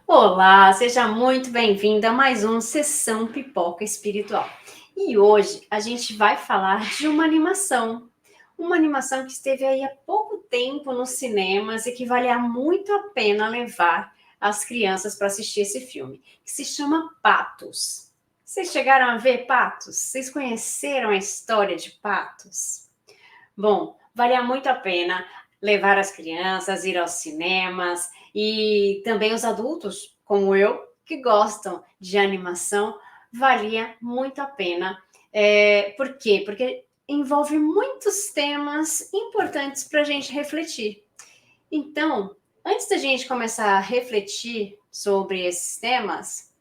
Olá, seja muito bem-vinda a mais um Sessão Pipoca Espiritual. E hoje a gente vai falar de uma animação que esteve aí há pouco tempo nos cinemas e que vale muito a pena levar as crianças para assistir esse filme, que se chama Patos. Vocês chegaram a ver Patos? Vocês conheceram a história de Patos? Bom, valia muito a pena levar as crianças, ir aos cinemas e também os adultos, como eu, que gostam de animação, valia muito a pena. Por quê? Porque envolve muitos temas importantes para a gente refletir. Então, antes da gente começar a refletir sobre esses temas,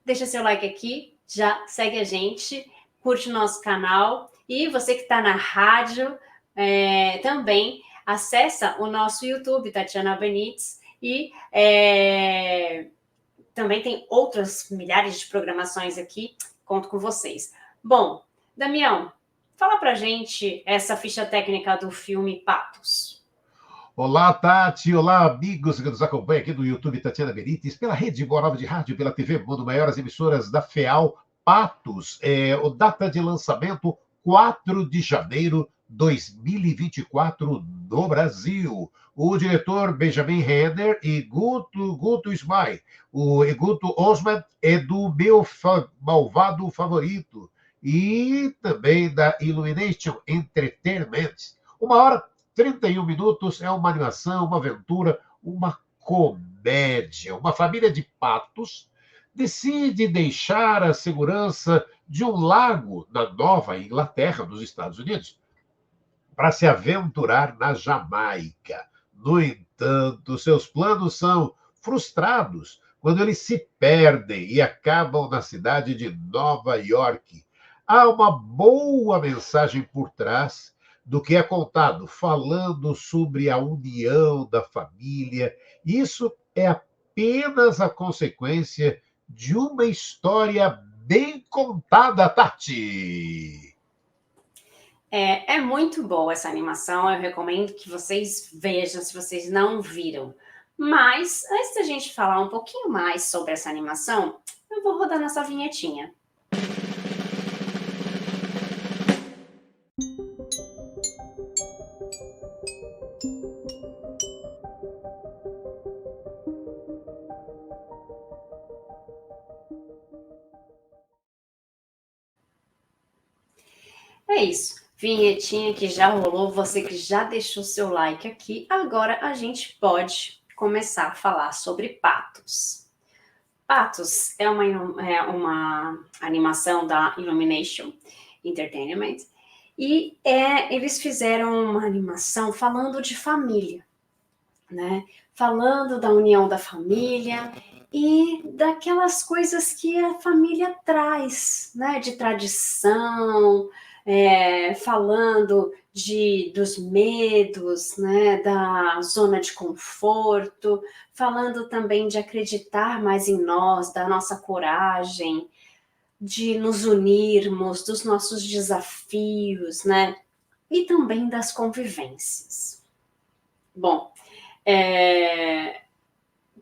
deixa seu like aqui, já segue a gente, curte o nosso canal e você que está na rádio também acessa o nosso YouTube, Tatiana Benites, e também tem outras milhares de programações aqui, conto com vocês. Bom, Damião, fala pra gente essa ficha técnica do filme Patos. Olá, Tati. Olá, amigos que nos acompanham aqui no YouTube Tatiana Benites, pela Rede Boa Nova de Rádio, pela TV Mundo, maiores emissoras da FEAL. Patos, o data de lançamento 4 de janeiro de 2024 no Brasil. O diretor Benjamin Renner e Guto Ismay. O Guto Osman é do meu malvado favorito e também da Illumination Entertainment. 1h 31 minutos, é uma animação, uma aventura, uma comédia. Uma família de patos decide deixar a segurança de um lago na Nova Inglaterra, nos Estados Unidos, para se aventurar na Jamaica. No entanto, seus planos são frustrados quando eles se perdem e acabam na cidade de Nova York. Há uma boa mensagem por trás do que é contado, falando sobre a união da família. Isso é apenas a consequência de uma história bem contada, Tati. É muito boa essa animação, eu recomendo que vocês vejam se vocês não viram. Mas, antes da gente falar um pouquinho mais sobre essa animação, eu vou rodar nossa vinhetinha. É isso. Vinhetinha que já rolou, você que já deixou seu like aqui, agora a gente pode começar a falar sobre Patos. Patos é uma animação da Illumination Entertainment e eles fizeram uma animação falando de família, né? Falando da união da família e daquelas coisas que a família traz, né? De tradição, falando dos medos, né? Da zona de conforto, falando também de acreditar mais em nós, da nossa coragem, de nos unirmos, dos nossos desafios, né? E também das convivências. Bom,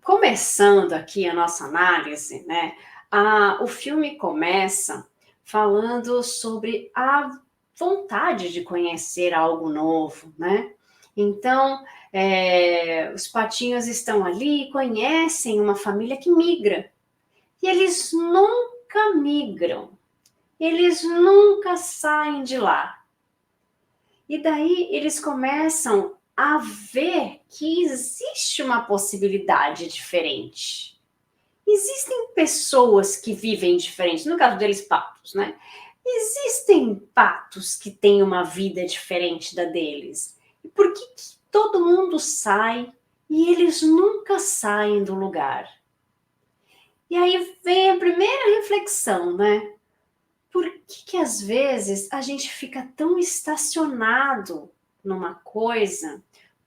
começando aqui a nossa análise, né? O filme começa falando sobre a vontade de conhecer algo novo, né? Então, os patinhos estão ali, conhecem uma família que migra. E eles nunca migram. Eles nunca saem de lá. E daí eles começam a ver que existe uma possibilidade diferente. Existem pessoas que vivem diferente, no caso deles, patos, né? Existem patos que têm uma vida diferente da deles. E por que todo mundo sai e eles nunca saem do lugar? E aí vem a primeira reflexão, né? Por que às vezes a gente fica tão estacionado numa coisa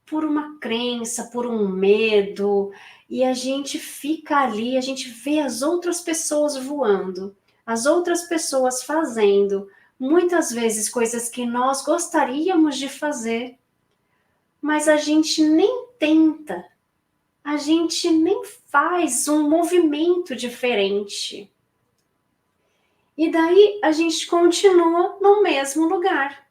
por uma crença, por um medo, e a gente fica ali, a gente vê as outras pessoas voando, as outras pessoas fazendo, muitas vezes coisas que nós gostaríamos de fazer, mas a gente nem tenta, a gente nem faz um movimento diferente. E daí a gente continua no mesmo lugar.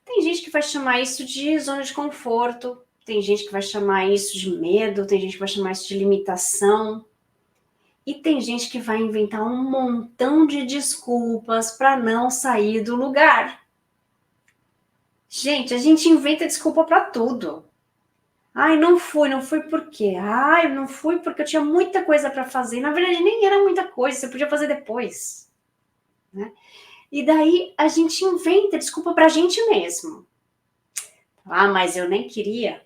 Tem gente que vai chamar isso de zona de conforto, tem gente que vai chamar isso de medo, tem gente que vai chamar isso de limitação. E tem gente que vai inventar um montão de desculpas para não sair do lugar. Gente, a gente inventa desculpa para tudo. Ai, não fui por quê? Ai, não fui porque eu tinha muita coisa para fazer. Na verdade, nem era muita coisa, você podia fazer depois. Né? E daí a gente inventa desculpa pra gente mesmo. Ah, mas eu nem queria.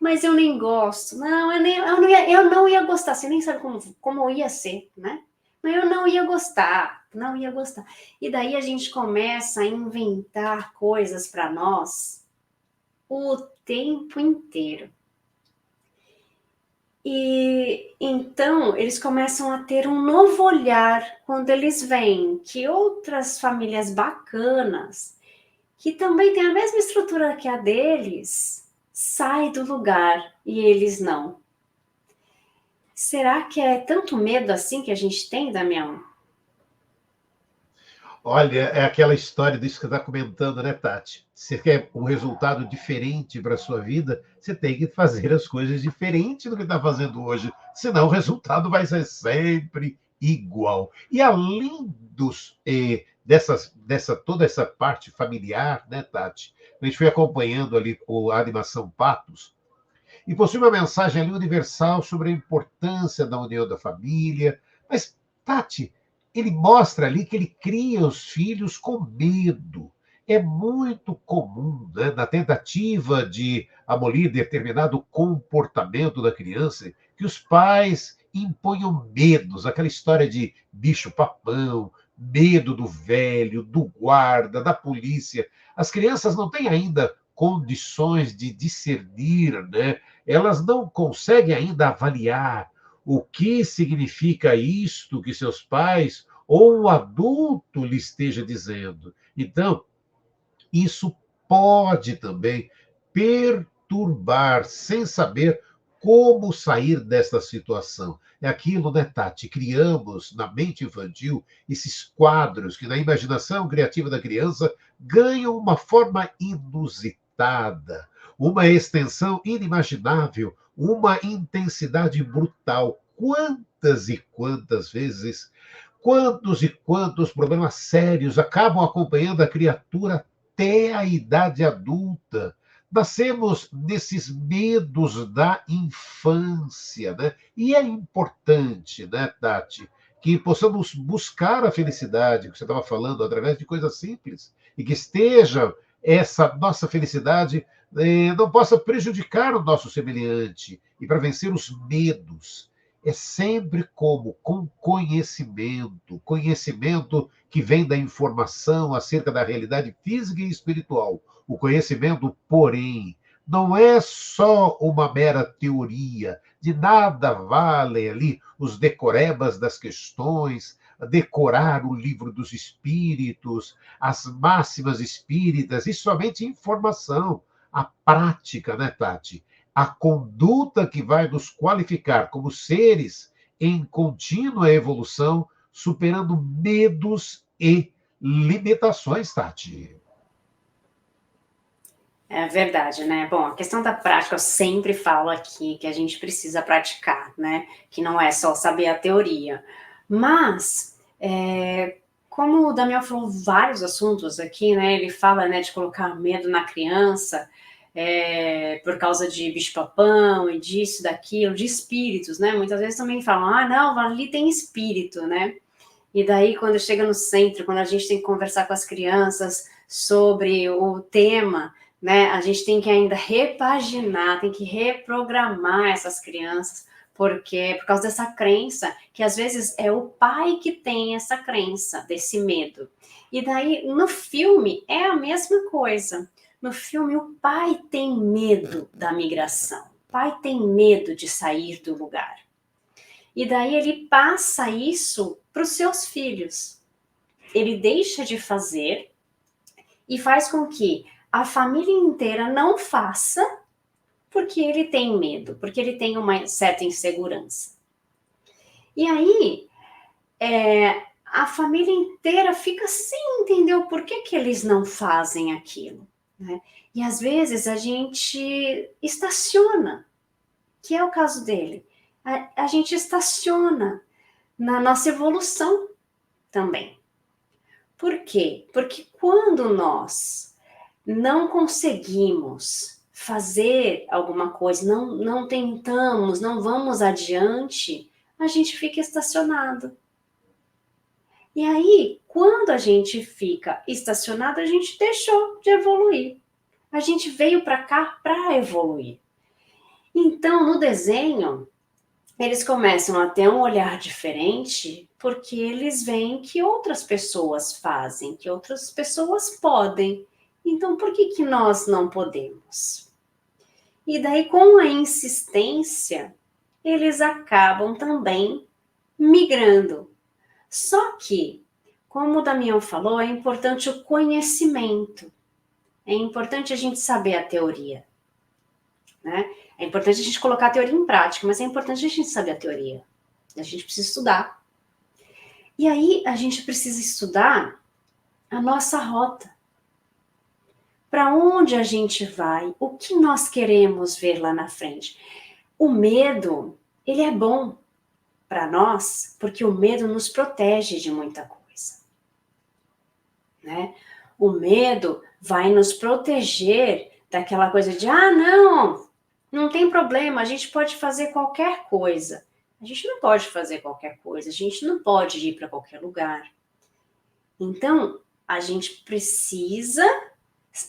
Mas eu nem gosto. Não, eu não ia gostar. Você nem sabe como ia ser, né? Mas eu não ia gostar, não ia gostar. E daí a gente começa a inventar coisas para nós o tempo inteiro. E então eles começam a ter um novo olhar quando eles veem que outras famílias bacanas, que também têm a mesma estrutura que a deles, saem do lugar e eles não. Será que é tanto medo assim que a gente tem, Damião? Olha, é aquela história disso que você está comentando, né, Tati? Você quer um resultado diferente para a sua vida, você tem que fazer as coisas diferentes do que está fazendo hoje. Senão o resultado vai ser sempre igual. E além dessa toda essa parte familiar, né, Tati? A gente foi acompanhando ali a animação Patos, e possui uma mensagem ali universal sobre a importância da união da família. Mas, Tati, ele mostra ali que ele cria os filhos com medo. É muito comum, né, na tentativa de abolir determinado comportamento da criança, que os pais imponham medos, aquela história de bicho-papão, medo do velho, do guarda, da polícia. As crianças não têm ainda condições de discernir, né? Elas não conseguem ainda avaliar o que significa isto que seus pais ou um adulto lhe esteja dizendo. Então, isso pode também perturbar, sem saber como sair desta situação. É aquilo, né, Tati? Criamos na mente infantil esses quadros que, na imaginação criativa da criança, ganham uma forma inusitada, uma extensão inimaginável, uma intensidade brutal. Quantas e quantas vezes, quantos e quantos problemas sérios acabam acompanhando a criatura até a idade adulta. Nascemos nesses medos da infância, né? E é importante, né, Tati, que possamos buscar a felicidade, que você estava falando, através de coisas simples, e que esteja essa nossa felicidade não possa prejudicar o nosso semelhante. E para vencer os medos, é sempre como? Com conhecimento. Conhecimento que vem da informação acerca da realidade física e espiritual. O conhecimento, porém, não é só uma mera teoria. De nada valem ali os decorebas das questões, decorar o livro dos espíritos, as máximas espíritas, e somente informação. A prática, né, Tati? A conduta que vai nos qualificar como seres em contínua evolução, superando medos e limitações, Tati. É verdade, né? Bom, a questão da prática, eu sempre falo aqui que a gente precisa praticar, né? Que não é só saber a teoria. Mas, como o Daniel falou vários assuntos aqui, né? Ele fala, né, de colocar medo na criança, por causa de bicho-papão e disso, daquilo, de espíritos, né? Muitas vezes também falam, ah, não, ali tem espírito, né? E daí, quando chega no centro, quando a gente tem que conversar com as crianças sobre o tema, né, a gente tem que ainda repaginar, tem que reprogramar essas crianças, porque por causa dessa crença, que às vezes é o pai que tem essa crença, desse medo. E daí, no filme, é a mesma coisa. No filme, o pai tem medo da migração, o pai tem medo de sair do lugar. E daí ele passa isso para os seus filhos. Ele deixa de fazer e faz com que a família inteira não faça, Porque ele tem medo, porque ele tem uma certa insegurança. E aí, a família inteira fica sem entender o porquê que eles não fazem aquilo, né? E às vezes a gente estaciona, que é o caso dele. A gente estaciona na nossa evolução também. Por quê? Porque quando nós não conseguimos fazer alguma coisa, não tentamos, não vamos adiante, a gente fica estacionado. E aí, quando a gente fica estacionado, a gente deixou de evoluir. A gente veio para cá para evoluir. Então, no desenho, eles começam a ter um olhar diferente porque eles veem que outras pessoas fazem, que outras pessoas podem. Então, por que nós não podemos? E daí, com a insistência, eles acabam também migrando. Só que, como o Damião falou, é importante o conhecimento. É importante a gente saber a teoria, né? É importante a gente colocar a teoria em prática, mas é importante a gente saber a teoria. A gente precisa estudar. E aí a gente precisa estudar a nossa rota. Para onde a gente vai? O que nós queremos ver lá na frente? O medo, ele é bom para nós, porque o medo nos protege de muita coisa, né? O medo vai nos proteger daquela coisa de, não tem problema, a gente pode fazer qualquer coisa. A gente não pode fazer qualquer coisa, a gente não pode ir para qualquer lugar. Então, a gente precisa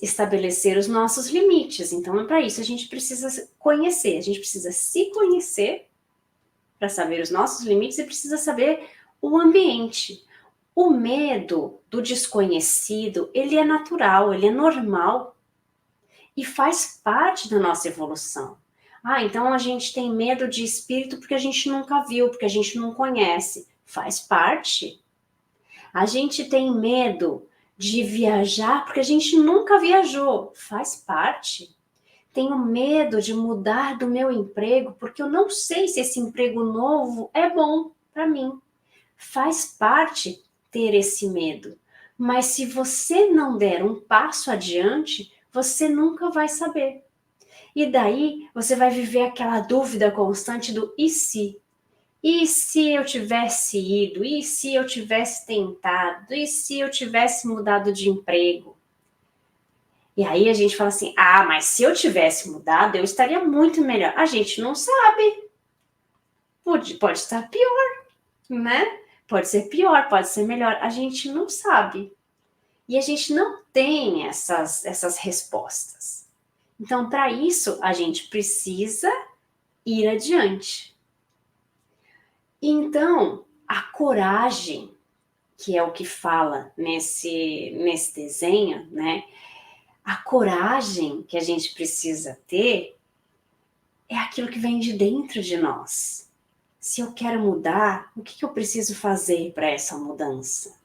estabelecer os nossos limites. Então, para isso, a gente precisa conhecer, a gente precisa se conhecer para saber os nossos limites e precisa saber o ambiente. O medo do desconhecido, ele é natural, ele é normal e faz parte da nossa evolução. Então a gente tem medo de espírito porque a gente nunca viu, porque a gente não conhece. Faz parte. A gente tem medo de viajar porque a gente nunca viajou. Faz parte. Tenho medo de mudar do meu emprego porque eu não sei se esse emprego novo é bom para mim. Faz parte ter esse medo. Mas se você não der um passo adiante, você nunca vai saber. E daí você vai viver aquela dúvida constante do e se? E se eu tivesse ido? E se eu tivesse tentado? E se eu tivesse mudado de emprego? E aí a gente fala assim, mas se eu tivesse mudado, eu estaria muito melhor. A gente não sabe. Pode estar pior, né? Pode ser pior, pode ser melhor. A gente não sabe. E a gente não tem essas respostas. Então, para isso, a gente precisa ir adiante. Então, a coragem, que é o que fala nesse desenho, né? A coragem que a gente precisa ter é aquilo que vem de dentro de nós. Se eu quero mudar, o que eu preciso fazer para essa mudança?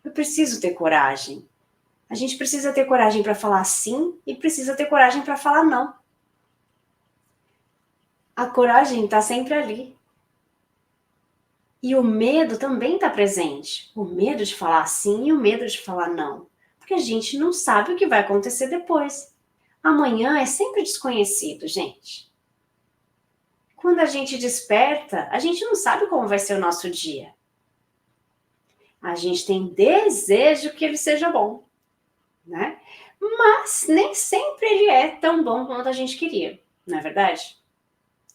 Eu preciso ter coragem. A gente precisa ter coragem para falar sim e precisa ter coragem para falar não. A coragem está sempre ali. E o medo também está presente. O medo de falar sim e o medo de falar não. Porque a gente não sabe o que vai acontecer depois. Amanhã é sempre desconhecido, gente. Quando a gente desperta, a gente não sabe como vai ser o nosso dia. A gente tem desejo que ele seja bom, né? Mas nem sempre ele é tão bom quanto a gente queria, não é verdade?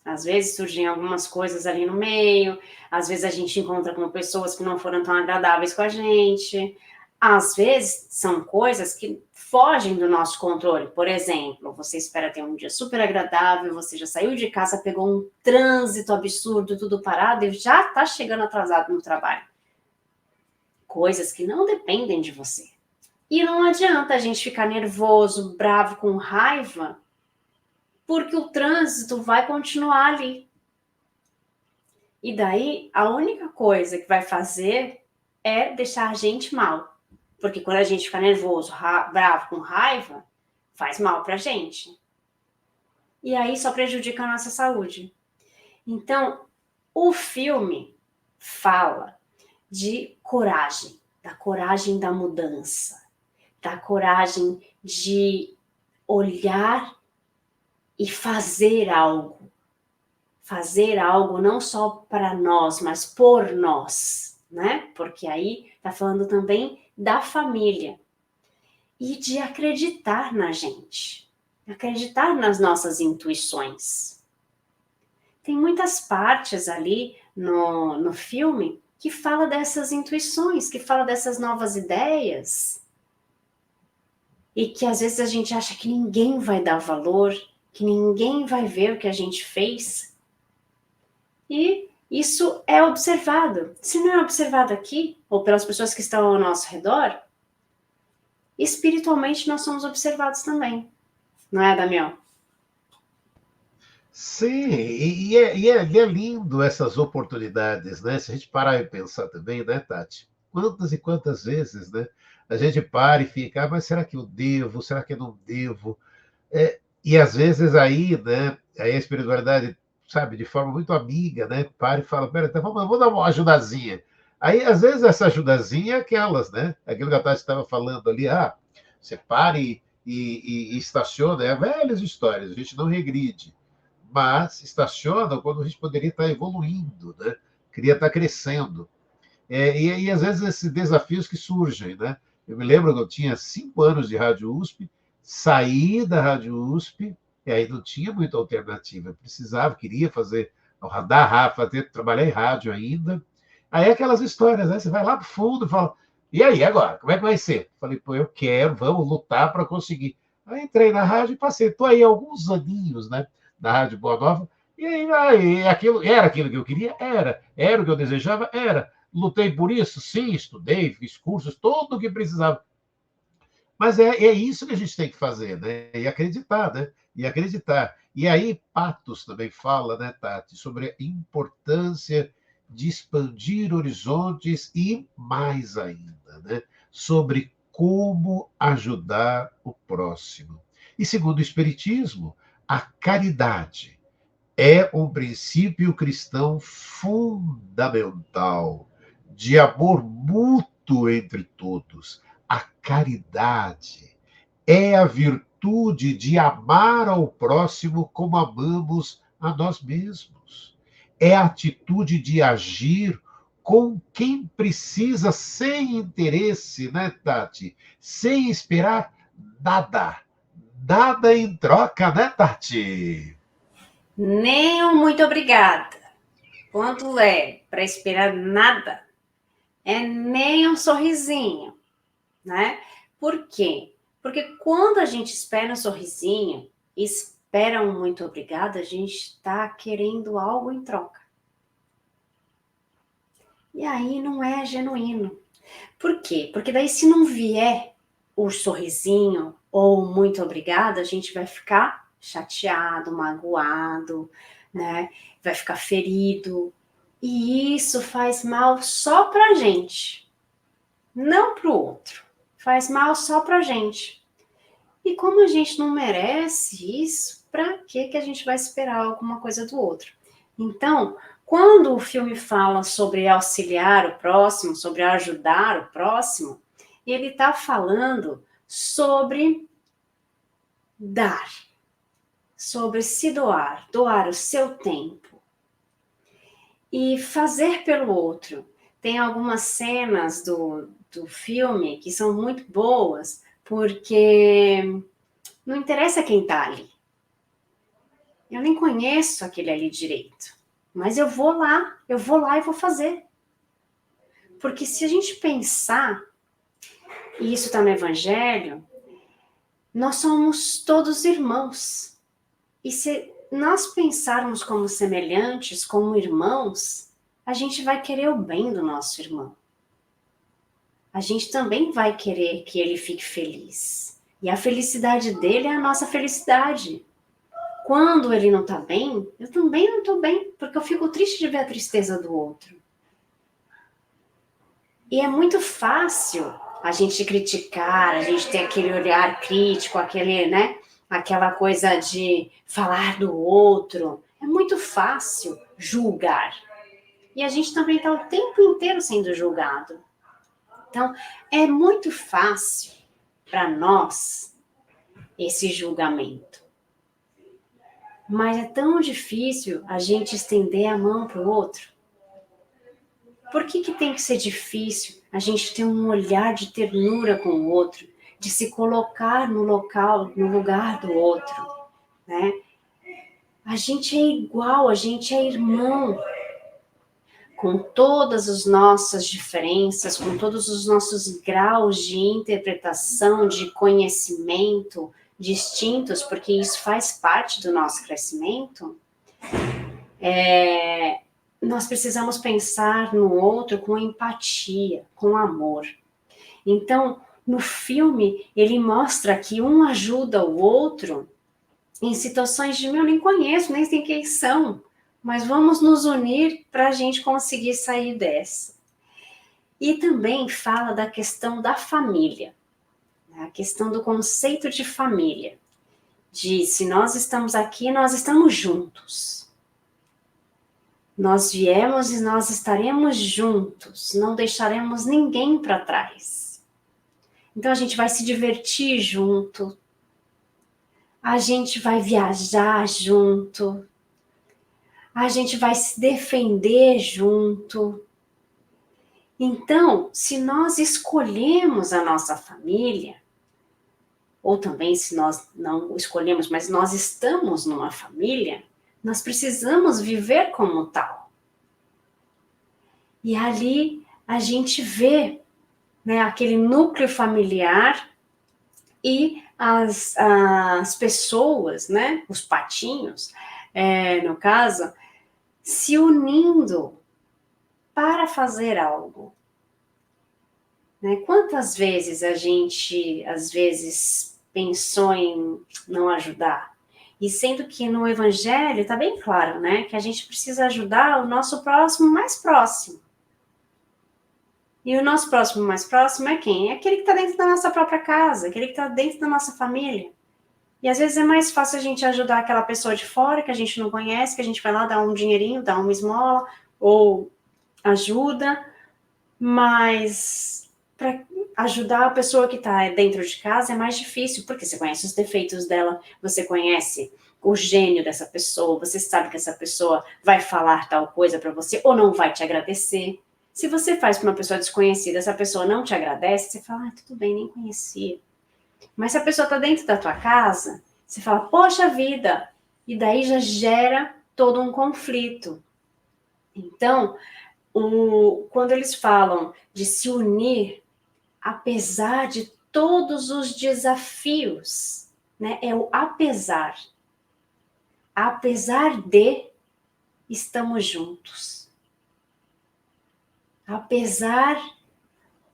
Às vezes surgem algumas coisas ali no meio, às vezes a gente encontra com pessoas que não foram tão agradáveis com a gente, às vezes são coisas que fogem do nosso controle. Por exemplo, você espera ter um dia super agradável, você já saiu de casa, pegou um trânsito absurdo, tudo parado e já está chegando atrasado no trabalho. Coisas que não dependem de você. E não adianta a gente ficar nervoso, bravo, com raiva, porque o trânsito vai continuar ali. E daí, a única coisa que vai fazer é deixar a gente mal. Porque quando a gente fica nervoso, bravo, com raiva, faz mal pra gente. e aí só prejudica a nossa saúde. Então, o filme fala de coragem, da coragem da mudança, da coragem de olhar e fazer algo não só para nós, mas por nós, né? Porque aí tá falando também da família e de acreditar na gente, acreditar nas nossas intuições. Tem muitas partes ali no filme que fala dessas intuições, que fala dessas novas ideias, e que às vezes a gente acha que ninguém vai dar valor, que ninguém vai ver o que a gente fez. E isso é observado. Se não é observado aqui, ou pelas pessoas que estão ao nosso redor, espiritualmente nós somos observados também. Não é, Damião? Sim, e é lindo essas oportunidades, né? Se a gente parar e pensar também, né, Tati? Quantas e quantas vezes, né? A gente para e fica, mas será que eu devo? Será que eu não devo? E às vezes aí, né? Aí a espiritualidade, sabe, de forma muito amiga, né? Para e fala, pera, então vamos dar uma ajudazinha. Aí, às vezes, essa ajudazinha é aquelas, né? Aquilo que a Tati estava falando ali, você para e estaciona, é velhas histórias, a gente não regride, mas estaciona quando a gente poderia estar evoluindo, né? Queria estar crescendo. E às vezes esses desafios que surgem, né? Eu me lembro que eu tinha 5 anos de Rádio USP, saí da Rádio USP, e aí não tinha muita alternativa. Eu precisava, queria fazer, trabalhar em rádio ainda. Aí aquelas histórias, né? Você vai lá para o fundo e fala, e aí, agora? Como é que vai ser? Falei, pô, eu quero, vamos lutar para conseguir. Aí entrei na rádio e passei. Estou aí alguns aninhos, né? Na Rádio Boa Nova. E aí, era aquilo que eu queria? Era. Era o que eu desejava? Era. Lutei por isso? Sim, estudei, fiz cursos, tudo o que precisava. Mas é isso que a gente tem que fazer, né? E acreditar, né? E acreditar. E aí, Patos também fala, né, Tati, sobre a importância de expandir horizontes e mais ainda, né? Sobre como ajudar o próximo. E segundo o Espiritismo, a caridade é um princípio cristão fundamental de amor mútuo entre todos. A caridade é a virtude de amar ao próximo como amamos a nós mesmos. É a atitude de agir com quem precisa sem interesse, né, Tati? Sem esperar nada. Nada em troca, né, Tati? Nem um muito obrigada. Quanto é para esperar nada, é nem um sorrisinho, né? Por quê? Porque quando a gente espera um sorrisinho, espera um muito obrigada, a gente está querendo algo em troca. E aí não é genuíno. Por quê? Porque daí se não vier o sorrisinho ou muito obrigada, a gente vai ficar chateado, magoado, né? Vai ficar ferido. E isso faz mal só pra gente, não pro outro. Faz mal só pra gente. E como a gente não merece isso, pra que a gente vai esperar alguma coisa do outro? Então, quando o filme fala sobre auxiliar o próximo, sobre ajudar o próximo, ele está falando sobre dar, sobre se doar, doar o seu tempo e fazer pelo outro. Tem algumas cenas do filme que são muito boas, porque não interessa quem está ali. Eu nem conheço aquele ali direito, mas eu vou lá e vou fazer. Porque se a gente pensar, e isso está no Evangelho, nós somos todos irmãos. E se nós pensarmos como semelhantes, como irmãos, a gente vai querer o bem do nosso irmão. A gente também vai querer que ele fique feliz. E a felicidade dele é a nossa felicidade. Quando ele não está bem, eu também não estou bem, porque eu fico triste de ver a tristeza do outro. E é muito fácil a gente criticar, a gente ter aquele olhar crítico, aquele, né, aquela coisa de falar do outro. É muito fácil julgar. E a gente também está o tempo inteiro sendo julgado. Então, é muito fácil para nós esse julgamento. Mas é tão difícil a gente estender a mão para o outro. Por que tem que ser difícil a gente ter um olhar de ternura com o outro, de se colocar no lugar do outro, né? A gente é igual, a gente é irmão, com todas as nossas diferenças, com todos os nossos graus de interpretação, de conhecimento distintos, porque isso faz parte do nosso crescimento. Nós precisamos pensar no outro com empatia, com amor. Então, no filme, ele mostra que um ajuda o outro em situações de, eu nem conheço, nem sei quem são, mas vamos nos unir para a gente conseguir sair dessa. E também fala da questão da família, a questão do conceito de família, de se nós estamos aqui, nós estamos juntos. Nós viemos e nós estaremos juntos, não deixaremos ninguém para trás. Então a gente vai se divertir junto, a gente vai viajar junto, a gente vai se defender junto. Então, se nós escolhemos a nossa família, ou também se nós não escolhemos, mas nós estamos numa família, nós precisamos viver como tal. E ali a gente vê, né, aquele núcleo familiar e as pessoas, né, os patinhos, no caso, se unindo para fazer algo. Né? Quantas vezes a gente, às vezes, pensou em não ajudar? E sendo que no Evangelho está bem claro, né, que a gente precisa ajudar o nosso próximo mais próximo. E o nosso próximo mais próximo é quem? É aquele que está dentro da nossa própria casa, aquele que está dentro da nossa família. E às vezes é mais fácil a gente ajudar aquela pessoa de fora, que a gente não conhece, que a gente vai lá dar um dinheirinho, dar uma esmola, ou ajuda, mas para ajudar a pessoa que está dentro de casa é mais difícil, porque você conhece os defeitos dela, você conhece o gênio dessa pessoa, você sabe que essa pessoa vai falar tal coisa para você ou não vai te agradecer. Se você faz para uma pessoa desconhecida, essa pessoa não te agradece, você fala, tudo bem, nem conhecia. Mas se a pessoa está dentro da tua casa, você fala, poxa vida, e daí já gera todo um conflito. Então, quando eles falam de se unir, apesar de todos os desafios, né, é o apesar. Apesar de, estamos juntos. Apesar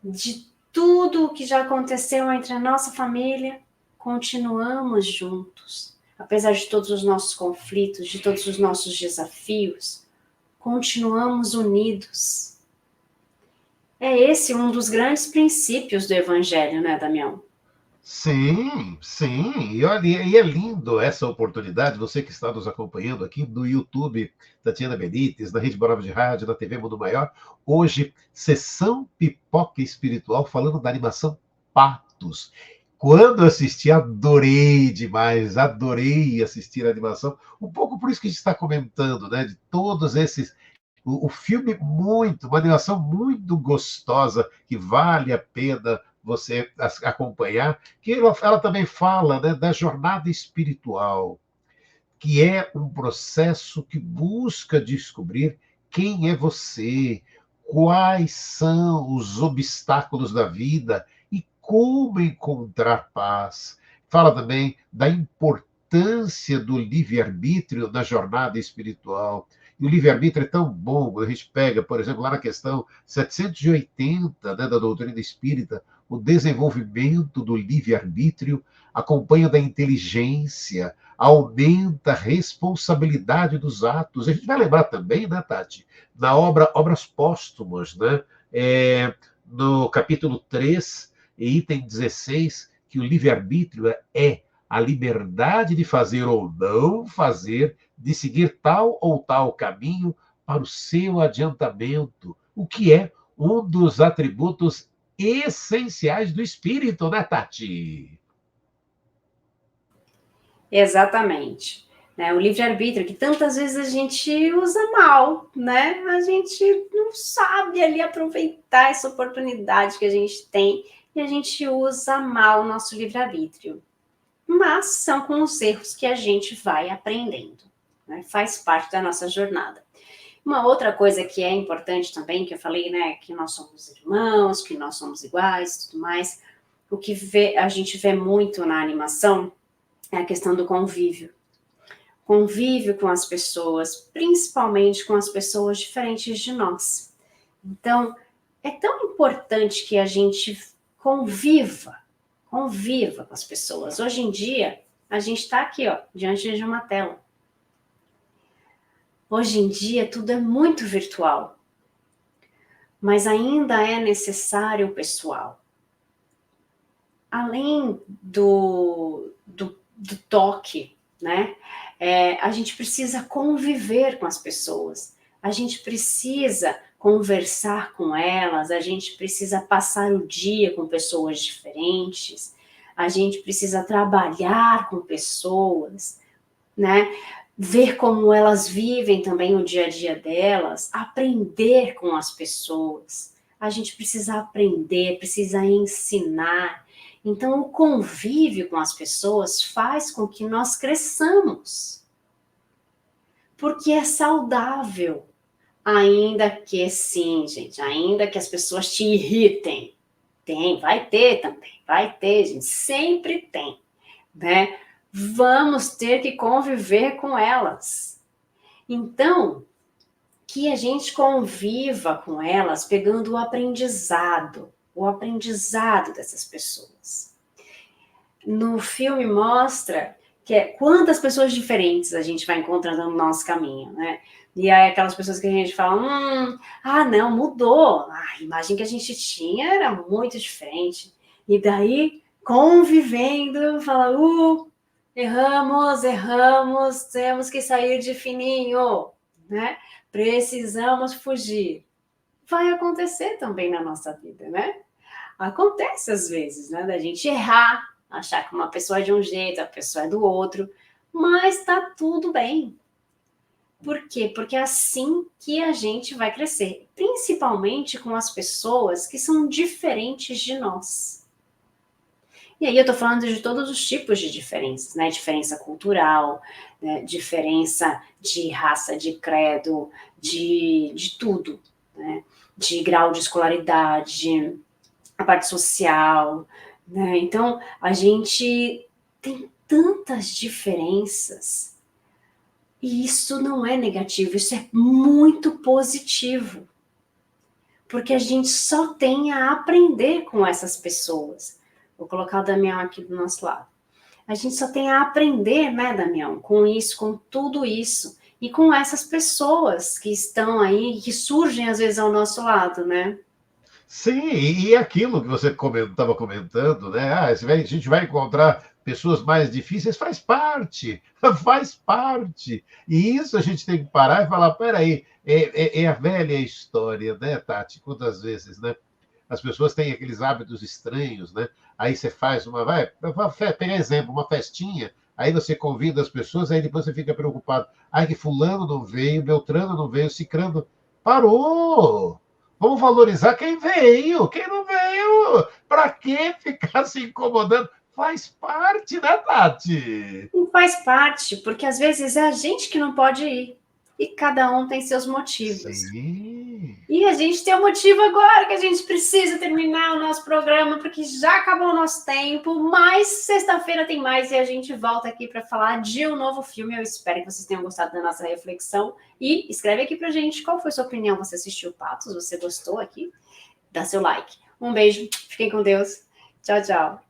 de tudo o que já aconteceu entre a nossa família, continuamos juntos. Apesar de todos os nossos conflitos, de todos os nossos desafios, continuamos unidos. É esse um dos grandes princípios do Evangelho, né, Damião? Sim, sim. E olha, e é lindo essa oportunidade, você que está nos acompanhando aqui no YouTube, Tatiana Benites, na Rede Brava de Rádio, na TV Mundo Maior. Hoje, sessão Pipoca Espiritual, falando da animação Patos. Quando eu assisti, adorei demais, adorei assistir a animação. Um pouco por isso que a gente está comentando, né? De todos esses. O filme uma animação muito gostosa, que vale a pena você acompanhar, que ela também fala, né, da jornada espiritual, que é um processo que busca descobrir quem é você, quais são os obstáculos da vida e como encontrar paz. Fala também da importância do livre-arbítrio na jornada espiritual. E o livre-arbítrio é tão bom, quando a gente pega, por exemplo, lá na questão 780, né, da doutrina espírita, o desenvolvimento do livre-arbítrio acompanha da inteligência, aumenta a responsabilidade dos atos. A gente vai lembrar também, né, Tati, na Obras Póstumas, né, no capítulo 3, item 16, que o livre-arbítrio é a liberdade de fazer ou não fazer, de seguir tal ou tal caminho para o seu adiantamento, o que é um dos atributos essenciais do espírito, né, Tati? Exatamente. Né? O livre-arbítrio, que tantas vezes a gente usa mal, né? A gente não sabe ali aproveitar essa oportunidade que a gente tem e a gente usa mal o nosso livre-arbítrio. Mas são com os erros que a gente vai aprendendo, né? Faz parte da nossa jornada. Uma outra coisa que é importante também, que eu falei, né, que nós somos irmãos, que nós somos iguais, tudo mais, o que a gente vê muito na animação é a questão do convívio. Convívio com as pessoas, principalmente com as pessoas diferentes de nós. Então, é tão importante que a gente conviva com as pessoas. Hoje em dia, a gente está aqui, ó, diante de uma tela. Hoje em dia, tudo é muito virtual, mas ainda é necessário o pessoal. Além do toque, né? A gente precisa conviver com as pessoas, a gente precisa conversar com elas, a gente precisa passar o dia com pessoas diferentes, a gente precisa trabalhar com pessoas, né? Ver como elas vivem também o dia a dia delas, aprender com as pessoas. A gente precisa aprender, precisa ensinar. Então, o convívio com as pessoas faz com que nós cresçamos. Porque é saudável. Ainda que sim, gente, ainda que as pessoas te irritem. Vai ter também, vai ter, gente, sempre tem, né? Vamos ter que conviver com elas. Então, que a gente conviva com elas, pegando o aprendizado dessas pessoas. No filme mostra que quantas pessoas diferentes a gente vai encontrando no nosso caminho, né? E aí aquelas pessoas que a gente fala, não, mudou. A imagem que a gente tinha era muito diferente. E daí, convivendo, fala, erramos, temos que sair de fininho, né? Precisamos fugir. Vai acontecer também na nossa vida, né? Acontece às vezes, né? Da gente errar, achar que uma pessoa é de um jeito, a pessoa é do outro, mas tá tudo bem. Por quê? Porque é assim que a gente vai crescer, principalmente com as pessoas que são diferentes de nós. E aí eu tô falando de todos os tipos de diferenças, né? Diferença cultural, né? Diferença de raça, de credo, de tudo, né? De grau de escolaridade, a parte social, né? Então, a gente tem tantas diferenças. E isso não é negativo, isso é muito positivo. Porque a gente só tem a aprender com essas pessoas. Vou colocar o Damião aqui do nosso lado. A gente só tem a aprender, né, Damião, com isso, com tudo isso. E com essas pessoas que estão aí, que surgem às vezes ao nosso lado, né? Sim, e aquilo que você estava comentando, né? A gente vai encontrar pessoas mais difíceis, faz parte, faz parte. E isso a gente tem que parar e falar: peraí, é a velha história, né, Tati? Quantas vezes, né? As pessoas têm aqueles hábitos estranhos, né? Aí você faz pegar exemplo, uma festinha, aí você convida as pessoas, aí depois você fica preocupado. Ai, que fulano não veio, Beltrano não veio, Cicrano. Parou! Vamos valorizar quem veio, quem não veio. Para que ficar se incomodando? Faz parte, né, Tati? E faz parte, porque às vezes é a gente que não pode ir. E cada um tem seus motivos. Sim. E a gente tem um motivo agora que a gente precisa terminar o nosso programa, porque já acabou o nosso tempo, mas sexta-feira tem mais e a gente volta aqui para falar de um novo filme. Eu espero que vocês tenham gostado da nossa reflexão e escreve aqui pra gente qual foi a sua opinião. Você assistiu Patos? Você gostou aqui? Dá seu like. Um beijo, fiquem com Deus. Tchau, tchau.